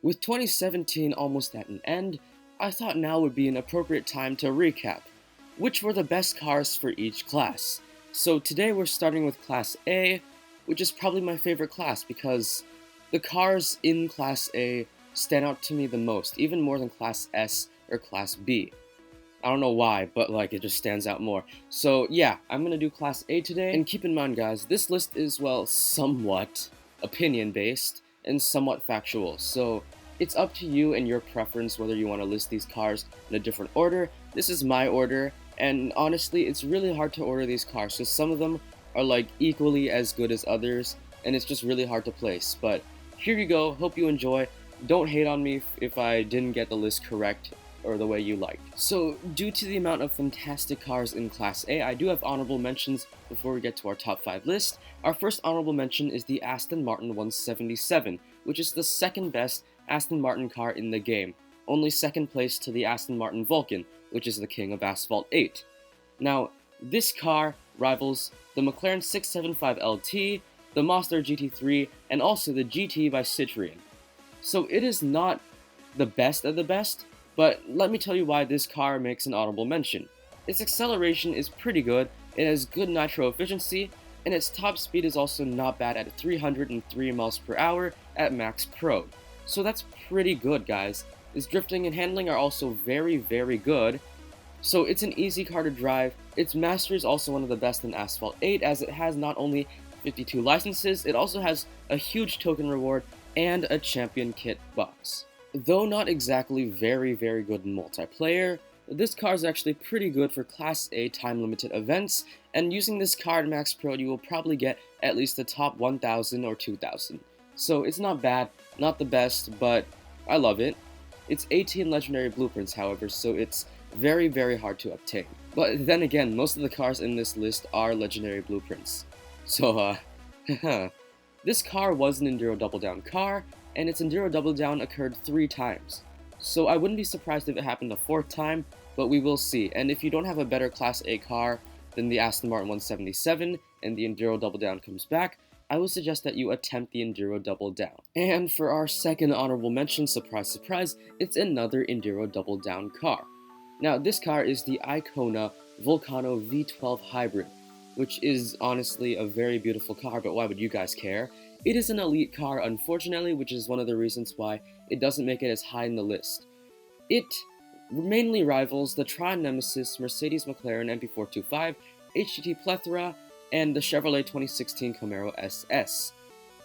With 2017 almost at an end, I thought now would be an appropriate time to recap which were the best cars for each class. So today we're starting with Class A, which is probably my favorite class because the cars in Class A stand out to me the most, even more than Class S or Class B. I don't know why, but like it just stands out more. So yeah, I'm gonna do Class A today, and keep in mind guys, this list is, well, somewhat opinion based and somewhat factual, so it's up to you and your preference whether you want to list these cars in a different order. This is my order, and honestly, it's really hard to order these cars because some of them are like equally as good as others, and it's just really hard to place. But here you go, hope you enjoy. Don't hate on me if I didn't get the list correct or the way you liked. So, due to the amount of fantastic cars in Class A, I do have honorable mentions before we get to our top 5 list. Our first honorable mention is the Aston Martin 177, which is the second best Aston Martin car in the game, only second place to the Aston Martin Vulcan, which is the king of Asphalt 8. Now, this car rivals the McLaren 675 LT, the Mazda GT3, and also the GT by Citroën. So it is not the best of the best, but let me tell you why this car makes an honorable mention. Its acceleration is pretty good, it has good nitro efficiency, and its top speed is also not bad at 303 miles per hour at max pro. So that's pretty good, guys. Its drifting and handling are also very, very good. So it's an easy car to drive. Its mastery is also one of the best in Asphalt 8, as it has not only 52 licenses, it also has a huge token reward and a champion kit box. Though not exactly very, very good in multiplayer, this car is actually pretty good for Class A time-limited events, and using this car at Max Pro you will probably get at least the top 1000 or 2000. So it's not bad, not the best, but I love it. It's 18 legendary blueprints, however, so it's very, very hard to obtain. But then again, most of the cars in this list are legendary blueprints. So, this car was an Enduro Double Down car, and its Enduro Double Down occurred 3 times. So I wouldn't be surprised if it happened a 4th time, but we will see. And if you don't have a better Class A car than the Aston Martin 177 and the Enduro Double Down comes back, I would suggest that you attempt the Enduro Double Down. And for our second honorable mention, surprise surprise, it's another Enduro Double Down car. Now this car is the Icona Vulcano V12 Hybrid, which is honestly a very beautiful car, but why would you guys care? It is an elite car, unfortunately, which is one of the reasons why it doesn't make it as high in the list. It mainly rivals the Tron Nemesis, Mercedes McLaren MP425, HGT Plethora, and the Chevrolet 2016 Camaro SS.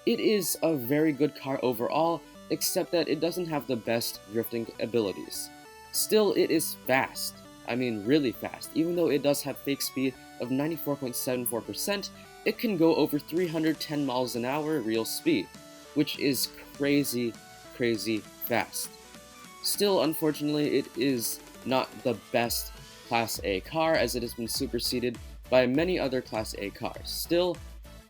It is a very good car overall, except that it doesn't have the best drifting abilities. Still, it is fast. I mean, really fast. Even though it does have fake speed of 94.74%, it can go over 310 miles an hour real speed, which is crazy, crazy fast. Still, unfortunately, it is not the best Class A car, as it has been superseded by many other Class A cars. Still,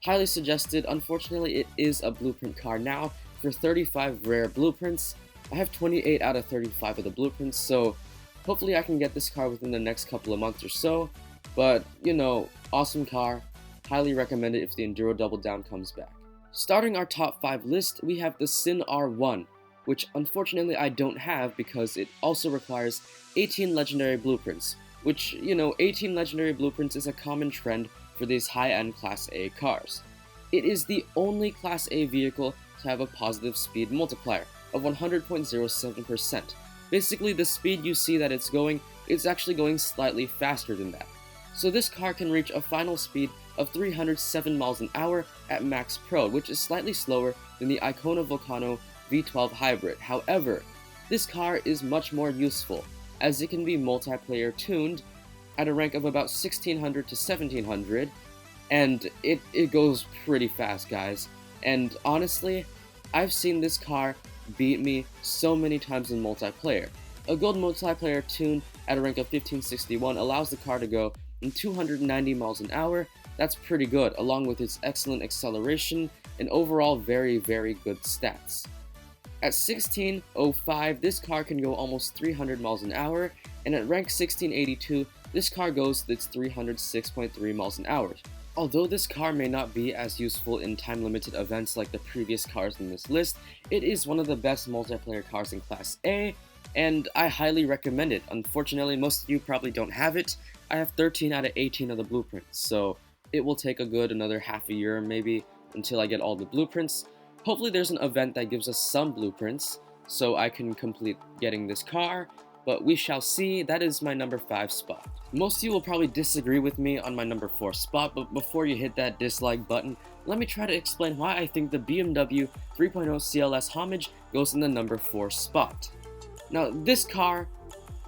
highly suggested. Unfortunately, it is a blueprint car now for 35 rare blueprints. I have 28 out of 35 of the blueprints, so hopefully I can get this car within the next couple of months or so. But, you know, awesome car. Highly recommend it if the Enduro Double Down comes back. Starting our top 5 list, we have the Sin R1, which unfortunately I don't have because it also requires 18 legendary blueprints, which, you know, 18 legendary blueprints is a common trend for these high-end Class A cars. It is the only Class A vehicle to have a positive speed multiplier of 100.07%. Basically, the speed you see that it's going, it's actually going slightly faster than that. So this car can reach a final speed of 307 miles an hour at max pro, which is slightly slower than the Icona Vulcano V12 Hybrid. However, this car is much more useful, as it can be multiplayer tuned at a rank of about 1600 to 1700, and it goes pretty fast, guys. And honestly, I've seen this car beat me so many times in multiplayer. A gold multiplayer tune at a rank of 1561 allows the car to go in 290 miles an hour. That's pretty good, along with its excellent acceleration and overall very, very good stats. At 1605, this car can go almost 300 miles an hour, and at rank 1682, this car goes its 306.3 miles an hour. Although this car may not be as useful in time-limited events like the previous cars in this list, it is one of the best multiplayer cars in Class A, and I highly recommend it. Unfortunately, most of you probably don't have it. I have 13 out of 18 of the blueprints, so it will take a good another half a year maybe until I get all the blueprints. Hopefully there's an event that gives us some blueprints, so I can complete getting this car, but we shall see. That is my number 5 spot. Most of you will probably disagree with me on my number 4 spot, but before you hit that dislike button, let me try to explain why I think the BMW 3.0 CLS Homage goes in the number 4 spot. Now, this car,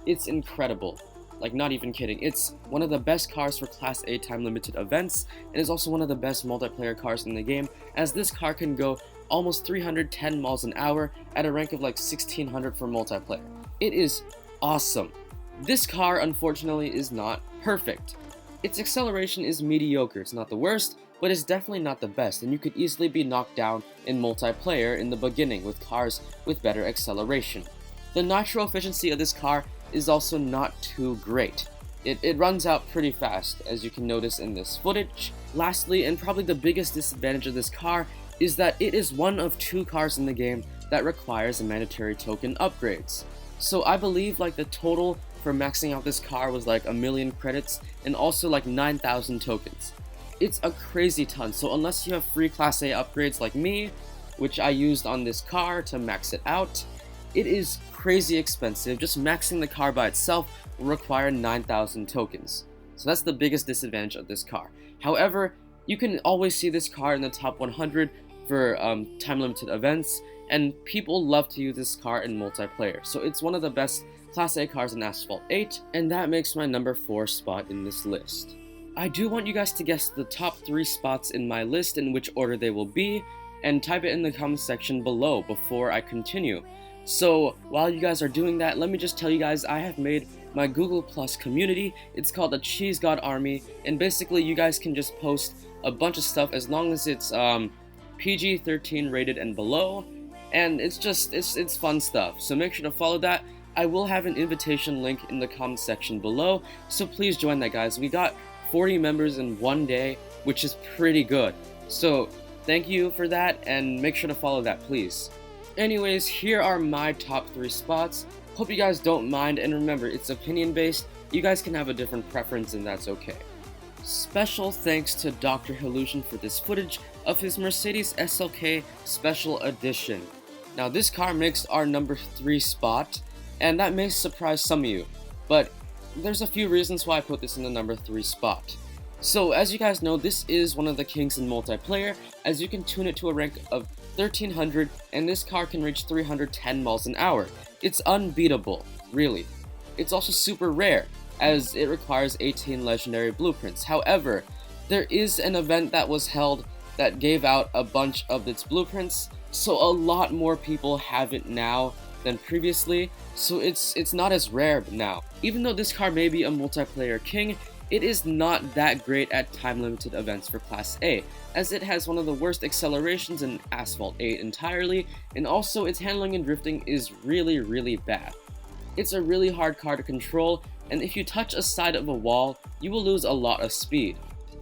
it's incredible. Like, not even kidding. It's one of the best cars for Class A time-limited events, and is also one of the best multiplayer cars in the game, as this car can go almost 310 miles an hour at a rank of like 1600 for multiplayer. It is awesome. This car, unfortunately, is not perfect. Its acceleration is mediocre. It's not the worst, but it's definitely not the best, and you could easily be knocked down in multiplayer in the beginning with cars with better acceleration. The nitro efficiency of this car is also not too great. It runs out pretty fast, as you can notice in this footage. Lastly, and probably the biggest disadvantage of this car, is that it is one of 2 cars in the game that requires mandatory token upgrades. So I believe like the total for maxing out this car was like 1,000,000 credits and also like 9,000 tokens. It's a crazy ton, so unless you have free Class A upgrades like me, which I used on this car to max it out, it is crazy expensive. Just maxing the car by itself will require 9,000 tokens. So that's the biggest disadvantage of this car. However, you can always see this car in the top 100 for time-limited events, and people love to use this car in multiplayer. So it's one of the best Class A cars in Asphalt 8, and that makes my number 4 spot in this list. I do want you guys to guess the top 3 spots in my list in which order they will be, and type it in the comment section below before I continue. So while you guys are doing that, let me just tell you guys I have made my Google Plus community. It's called the Cheese God Army, and basically you guys can just post a bunch of stuff as long as it's PG-13 rated and below, and it's fun stuff. So make sure to follow that. I will have an invitation link in the comment section below, so please join that, guys. We got 40 members in one day, which is pretty good. So thank you for that, and make sure to follow that, please. Anyways, here are my top 3 spots. Hope you guys don't mind, and remember, it's opinion based. You guys can have a different preference, and that's okay. Special thanks to Dr. Hillusion for this footage of his Mercedes SLK Special Edition. Now, this car makes our number 3 spot, and that may surprise some of you, but there's a few reasons why I put this in the number 3 spot. So, as you guys know, this is one of the kings in multiplayer, as you can tune it to a rank of 1300, and this car can reach 310 miles an hour. It's unbeatable, really. It's also super rare, as it requires 18 legendary blueprints. However, there is an event that was held that gave out a bunch of its blueprints, so a lot more people have it now than previously, so it's not as rare now. Even though this car may be a multiplayer king, it is not that great at time-limited events for Class A, as it has one of the worst accelerations in Asphalt 8 entirely, and also its handling and drifting is really, really bad. It's a really hard car to control, and if you touch a side of a wall, you will lose a lot of speed,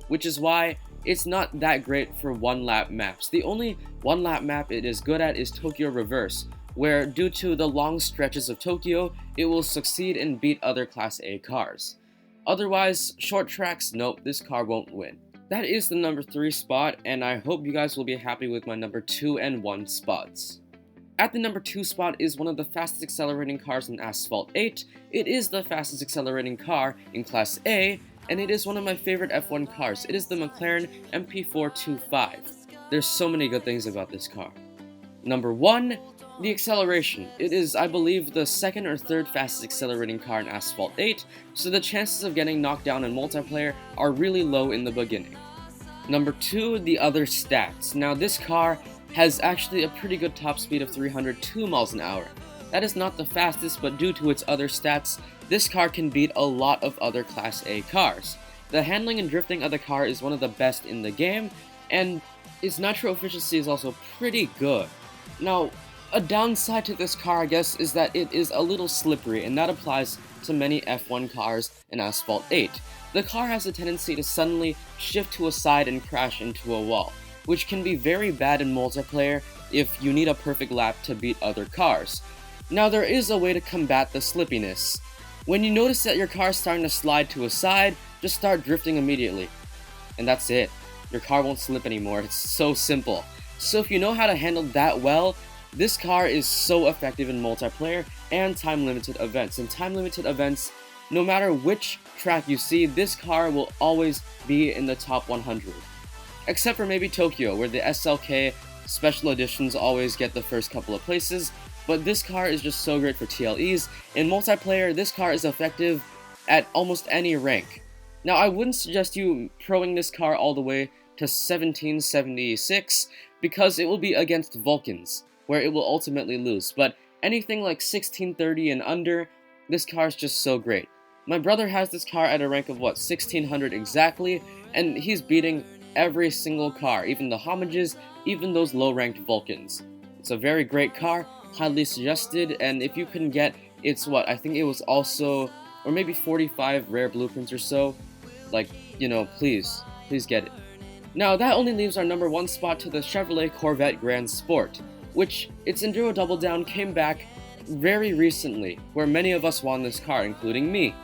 which is why it's not that great for one-lap maps. The only one-lap map it is good at is Tokyo Reverse, where due to the long stretches of Tokyo, it will succeed and beat other Class A cars. Otherwise, short tracks, nope, this car won't win. That is the number 3 spot, and I hope you guys will be happy with my number 2 and 1 spots. At the number 2 spot is one of the fastest accelerating cars in Asphalt 8. It is the fastest accelerating car in Class A, and it is one of my favorite F1 cars. It is the McLaren MP425. There's so many good things about this car. Number 1, the acceleration. It is, I believe, the 2nd or 3rd fastest accelerating car in Asphalt 8, so the chances of getting knocked down in multiplayer are really low in the beginning. Number 2, the other stats. Now, this car has actually a pretty good top speed of 302 miles an hour. That is not the fastest, but due to its other stats, this car can beat a lot of other Class A cars. The handling and drifting of the car is one of the best in the game, and its nitro efficiency is also pretty good. Now, A downside to this car, I guess, is that it is a little slippery, and that applies to many F1 cars in Asphalt 8. The car has a tendency to suddenly shift to a side and crash into a wall, which can be very bad in multiplayer if you need a perfect lap to beat other cars. Now, there is a way to combat the slippiness. When you notice that your car is starting to slide to a side, just start drifting immediately. And that's it. Your car won't slip anymore. It's so simple. So if you know how to handle that well, this car is so effective in multiplayer and time-limited events. In time-limited events, no matter which track you see, this car will always be in the top 100. Except for maybe Tokyo, where the SLK special editions always get the first couple of places, but this car is just so great for TLEs. In multiplayer, this car is effective at almost any rank. Now, I wouldn't suggest you proing this car all the way to 1776, because it will be against Vulcans, where it will ultimately lose, but anything like 1630 and under, this car is just so great. My brother has this car at a rank of, 1600 exactly, and he's beating every single car, even the homages, even those low-ranked Vulcans. It's a very great car, highly suggested, and if you can get its, I think it was also, or maybe 45 rare blueprints or so, please get it. Now, that only leaves our number 1 spot to the Chevrolet Corvette Grand Sport, which its Enduro Double Down came back very recently, where many of us won this car, including me.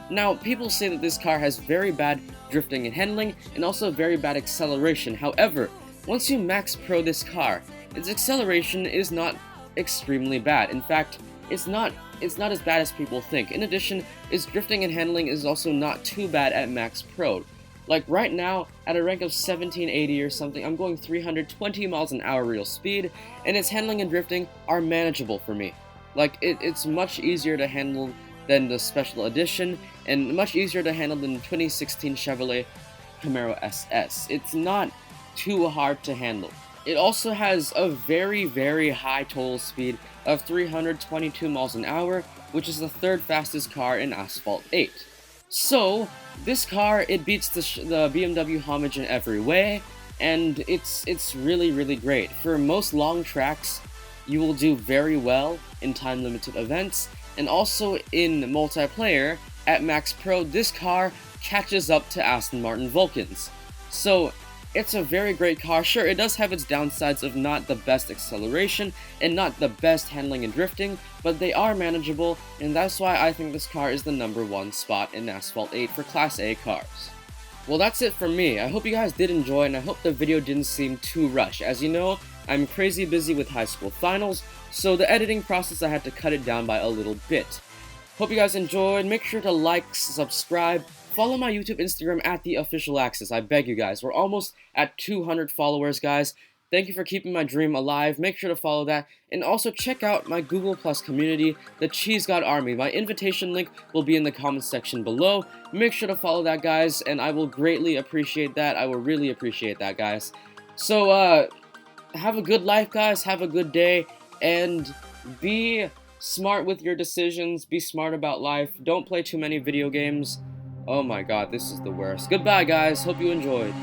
Now, people say that this car has very bad drifting and handling, and also very bad acceleration. However, once you max pro this car, its acceleration is not extremely bad. In fact, it's not as bad as people think. In addition, its drifting and handling is also not too bad at max pro. Like right now, at a rank of 1780 or something, I'm going 320 miles an hour real speed, and its handling and drifting are manageable for me. It's much easier to handle than the special edition, and much easier to handle than the 2016 Chevrolet Camaro SS. It's not too hard to handle. It also has a very, very high total speed of 322 miles an hour, which is the 3rd fastest car in Asphalt 8. So, this car, it beats the BMW homage in every way, and it's really, really great. For most long tracks, you will do very well in time-limited events, and also in multiplayer, at Max Pro, this car catches up to Aston Martin Vulcans. So, it's a very great car. Sure, it does have its downsides of not the best acceleration and not the best handling and drifting, but they are manageable, and that's why I think this car is the number 1 spot in Asphalt 8 for Class A cars. Well, that's it from me. I hope you guys did enjoy, and I hope the video didn't seem too rushed. As you know, I'm crazy busy with high school finals, so the editing process I had to cut it down by a little bit. Hope you guys enjoyed. Make sure to like, subscribe, follow my YouTube, Instagram at The Official Axis. I beg you guys. We're almost at 200 followers, guys. Thank you for keeping my dream alive. Make sure to follow that. And also check out my Google Plus community, the Cheese God Army. My invitation link will be in the comments section below. Make sure to follow that, guys, and I will greatly appreciate that. I will really appreciate that, guys. So, have a good life, guys. Have a good day. And be smart with your decisions. Be smart about life. Don't play too many video games. Oh my god, this is the worst. Goodbye, guys. Hope you enjoyed.